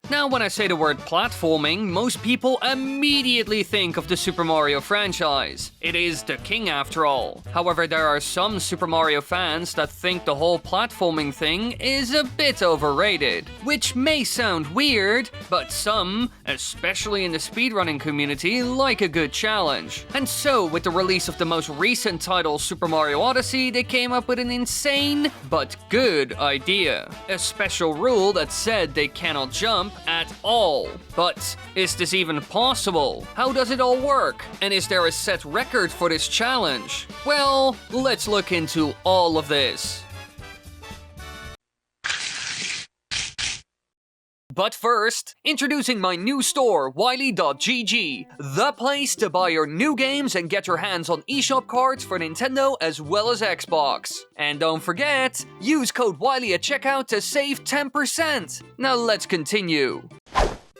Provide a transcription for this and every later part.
Now, when I say the word platforming, most people immediately think of the Super Mario franchise. It is the king after all. However, there are some Super Mario fans that think the whole platforming thing is a bit overrated. Which may sound weird, but some, especially in the speedrunning community, like a good challenge. And so, with the release of the most recent title, Super Mario Odyssey, they came up with an insane, but good idea. A special rule that said they cannot jump at all. But is this even possible? How does it all work? And is there a set record for this challenge? Well, let's look into all of this. But first, introducing my new store, Wily.gg, the place to buy your new games and get your hands on eShop cards for Nintendo as well as Xbox. And don't forget, use code Wily at checkout to save 10%. Now let's continue.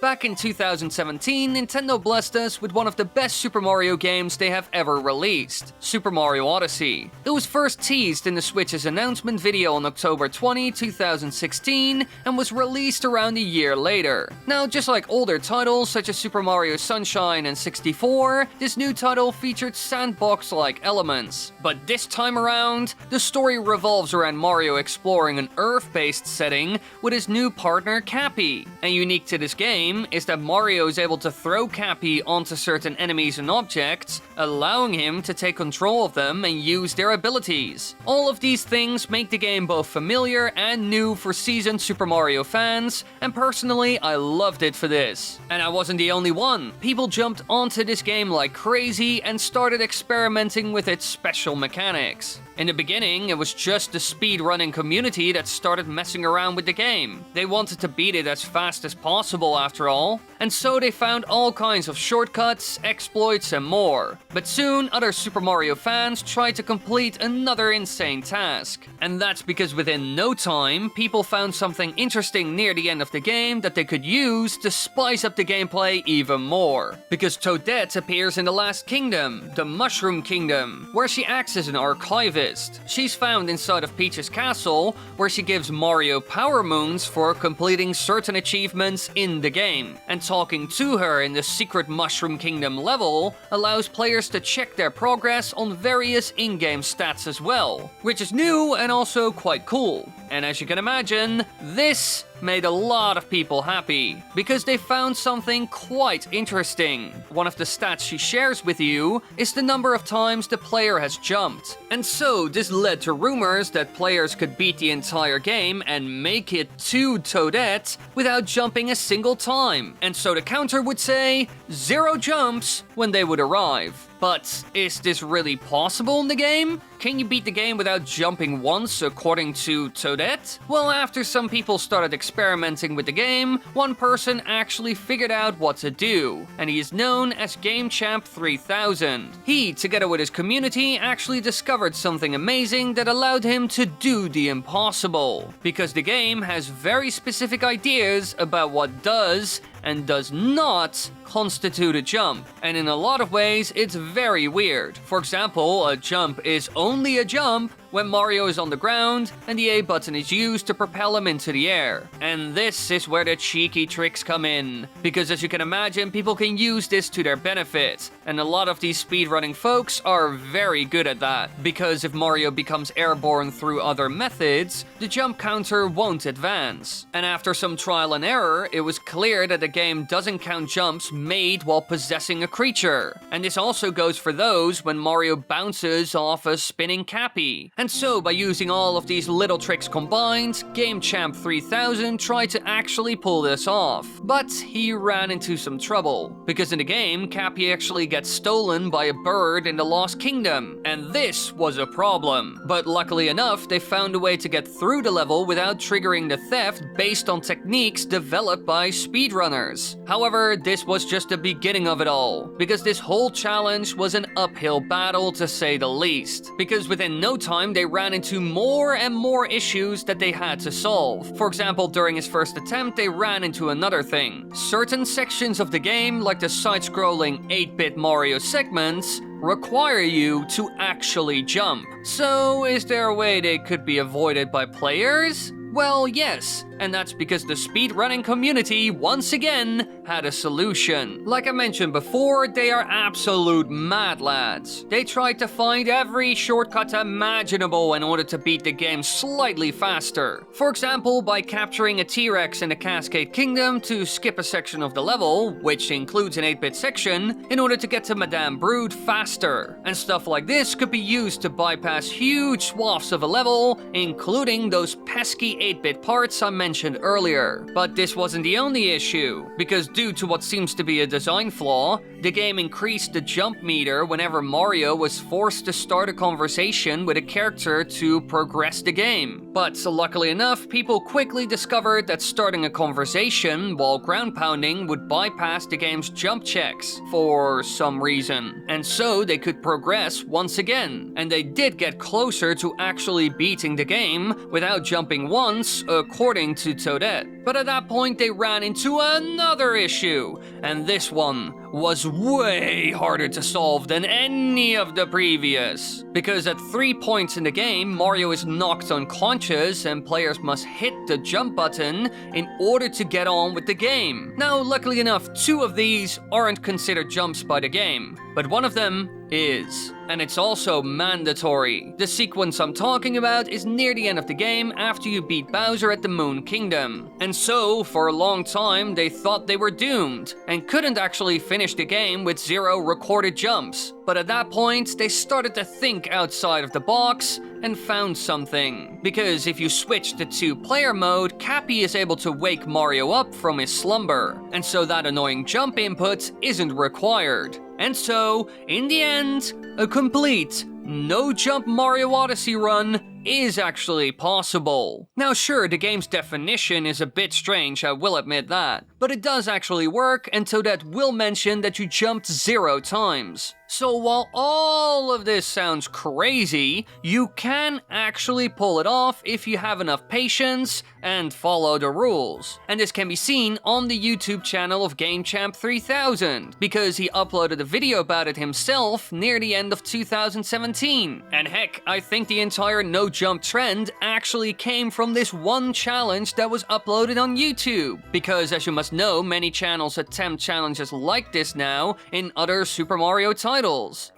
Back in 2017, Nintendo blessed us with one of the best Super Mario games they have ever released, Super Mario Odyssey. It was first teased in the Switch's announcement video on October 20, 2016, and was released around a year later. Now, just like older titles such as Super Mario Sunshine and 64, this new title featured sandbox-like elements. But this time around, the story revolves around Mario exploring an Earth-based setting with his new partner Cappy. And unique to this game is that Mario is able to throw Cappy onto certain enemies and objects, allowing him to take control of them and use their abilities. All of these things make the game both familiar and new for seasoned Super Mario fans, and personally, I loved it for this. And I wasn't the only one. People jumped onto this game like crazy and started experimenting with its special mechanics. In the beginning, it was just the speedrunning community that started messing around with the game. They wanted to beat it as fast as possible after all, and so they found all kinds of shortcuts, exploits and more. But soon, other Super Mario fans tried to complete another insane task. And that's because within no time, people found something interesting near the end of the game that they could use to spice up the gameplay even more. Because Toadette appears in the last kingdom, the Mushroom Kingdom, where she acts as an archivist. She's found inside of Peach's castle, where she gives Mario power moons for completing certain achievements in the game. And talking to her in the secret Mushroom Kingdom level allows players to check their progress on various in-game stats as well, which is new and also quite cool. And as you can imagine, this made a lot of people happy, because they found something quite interesting. One of the stats she shares with you is the number of times the player has jumped. And so this led to rumors that players could beat the entire game and make it to Toadette without jumping a single time. And so the counter would say 0 jumps when they would arrive. But is this really possible in the game? Can you beat the game without jumping once according to Toadette? Well, after some people started experimenting with the game, one person actually figured out what to do, and he is known as Game Champ 3000. He, together with his community, actually discovered something amazing that allowed him to do the impossible. Because the game has very specific ideas about what does and does not constitute a jump. And in a lot of ways, it's very weird. For example, a jump is only a jump when Mario is on the ground and the A button is used to propel him into the air. And this is where the cheeky tricks come in, because as you can imagine, people can use this to their benefit. And a lot of these speedrunning folks are very good at that, because if Mario becomes airborne through other methods, the jump counter won't advance. And after some trial and error, it was clear that the game doesn't count jumps made while possessing a creature. And this also goes for those when Mario bounces off a spinning Cappy. And so, by using all of these little tricks combined, Game Champ 3000 tried to actually pull this off. But he ran into some trouble, because in the game, Cappy actually gets stolen by a bird in the Lost Kingdom, and this was a problem. But luckily enough, they found a way to get through the level without triggering the theft based on techniques developed by speedrunners. However, this was just the beginning of it all, because this whole challenge was an uphill battle to say the least. Because within no time, they ran into more and more issues that they had to solve. For example, during his first attempt, they ran into another thing. Certain sections of the game, like the side-scrolling 8-bit Mario segments, require you to actually jump. So, is there a way they could be avoided by players? Well, yes. And that's because the speedrunning community, once again, had a solution. Like I mentioned before, they are absolute mad lads. They tried to find every shortcut imaginable in order to beat the game slightly faster. For example, by capturing a T-Rex in the Cascade Kingdom to skip a section of the level, which includes an 8-bit section, in order to get to Madame Brood faster. And stuff like this could be used to bypass huge swaths of a level, including those pesky 8-bit parts I mentioned earlier. But this wasn't the only issue, because due to what seems to be a design flaw, the game increased the jump meter whenever Mario was forced to start a conversation with a character to progress the game. But luckily enough, people quickly discovered that starting a conversation while ground pounding would bypass the game's jump checks for some reason. And so they could progress once again. And they did get closer to actually beating the game without jumping once, according to Toadette. But at that point they ran into another issue, and this one was way harder to solve than any of the previous. Because at 3 points in the game, Mario is knocked unconscious and players must hit the jump button in order to get on with the game. Now, luckily enough, 2 of these aren't considered jumps by the game, but one of them is. And it's also mandatory. The sequence I'm talking about is near the end of the game after you beat Bowser at the Moon Kingdom. And so, for a long time, they thought they were doomed and couldn't actually finish the game with 0 recorded jumps. But at that point, they started to think outside of the box and found something. Because if you switch to 2-player mode, Cappy is able to wake Mario up from his slumber. And so that annoying jump input isn't required. And so, in the end, a complete no-jump Mario Odyssey run is actually possible. Now sure, the game's definition is a bit strange, I will admit that, but it does actually work, and Toadette will mention that you jumped 0 times. So while all of this sounds crazy, you can actually pull it off if you have enough patience and follow the rules. And this can be seen on the YouTube channel of GameChamp3000, because he uploaded a video about it himself near the end of 2017. And heck, I think the entire no-jump trend actually came from this one challenge that was uploaded on YouTube. Because as you must know, many channels attempt challenges like this now in other Super Mario titles.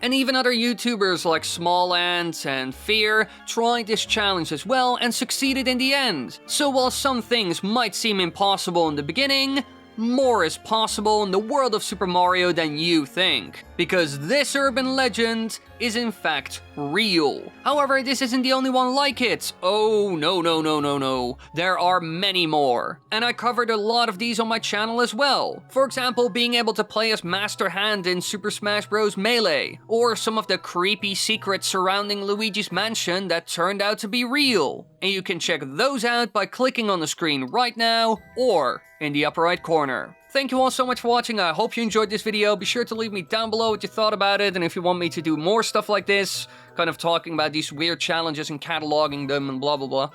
And even other YouTubers like Small Ant and Fear tried this challenge as well and succeeded in the end. So while some things might seem impossible in the beginning, more is possible in the world of Super Mario than you think, because this urban legend is in fact real. However, this isn't the only one like it. Oh, no. There are many more. And I covered a lot of these on my channel as well. For example, being able to play as Master Hand in Super Smash Bros. Melee, or some of the creepy secrets surrounding Luigi's mansion that turned out to be real. And you can check those out by clicking on the screen right now, or in the upper right corner. Thank you all so much for watching. I hope you enjoyed this video. Be sure to leave me down below what you thought about it, and if you want me to do more stuff like this, kind of talking about these weird challenges and cataloging them and blah blah blah.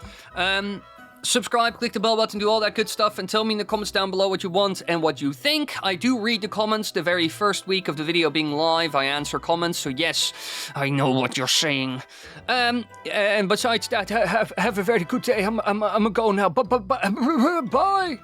Subscribe, click the bell button, do all that good stuff, and tell me in the comments down below what you want and what you think. I do read the comments the very first week of the video being live. I answer comments, so yes, I know what you're saying. And besides that, have a very good day. I'm a go now. Bye.